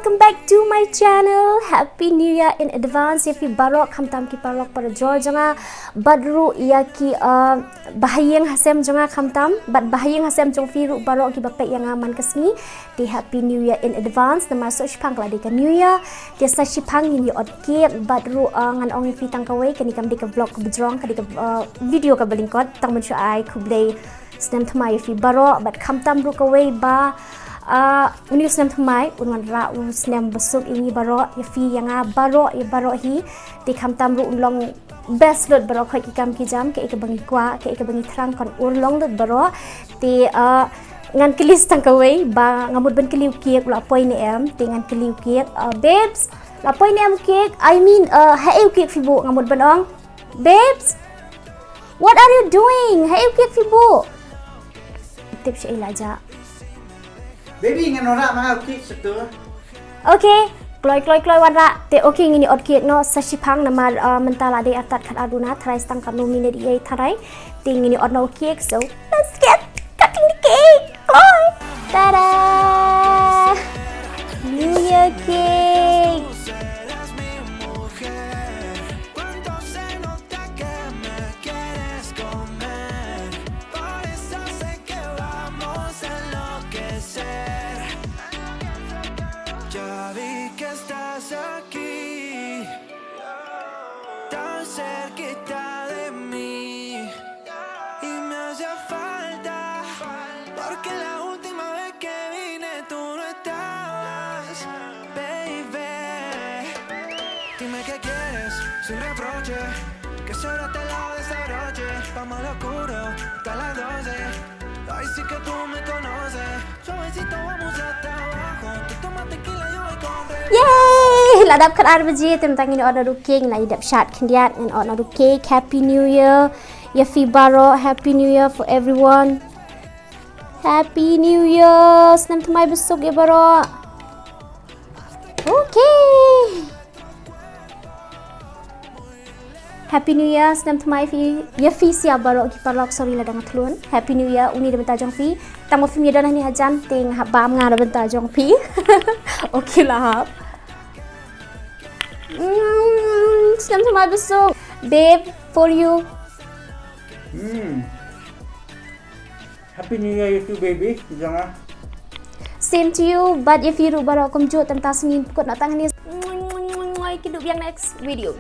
welcome back to my channel. Happy New Year in advance. Ya fi barok khamtam ki parok pada jor janga badru ya ki bahayang hasem janga khamtam bad bahayang hasem jong fi ru barok ki bapek yang aman kesni di Happy New Year in advance. Nama so shipang la deka New Year. Dia sa shipang ni od ki badru ngan ong fi tangkawai kani kam deka vlog ke bejrong kadi ke video ke belingkot tang mencu ai kublei snem thamai fi barok bad khamtam ru kawai ba uni snem thamai unwan ra snem besuk ini barok ya fi yang barok ya barok hi ti khamtam ru long best lot barok khoi ki kam ki jam ke bangi kwa ke bangi thrang kon ur long lot barok ti ngan kelis tang kawai ba ngamut ban keliu kiek la poi ni em ti ngan keliu kiek babes la poi ni em kiek I mean ha eu kiek fi bu ngamut ban ong babes what are you doing ha eu kiek fi bu tip shi ilaja baby ngan ora ma kiek setu okay kloi wara te okay ngini od kiek no sashipang nama mentala de atat khat aduna thrai stang kam no minute ye thrai te ngini od no kiek so let's get cutting the cake kloi tada New Year cake Ya vi que estás aquí, tan cerquita de mí, y me hace falta, porque la última vez que vine tú no estabas, baby. Dime qué quieres, sin reproche, que sobre te lo desabroche, vamos al oscuro, hasta las 12, ay sí que tú me conoces, suavecito vamos hasta abajo, tú tomas tequila. Yay! Ladap kat arbaji tentang ini order cake na idap shat kendiat and order cake. Happy New Year. Ya fi baro Happy New Year for everyone. Happy New Year. Senam thamai besok ya baro. Okay. Happy New Year. Senam thamai fi ya fi siap baro ki parlok sorry la dang thlun. Happy New Year uni de benta jong fi. Tang mo fi mi dan ni hajan ting habam nga benta jong fi. Okay lah. Senam thamai besok. Babe, for you. Happy New Year you too baby jangan Same to you, but if you do barok komjut tentang sengin kot nak tangan ni. Kita yang next video.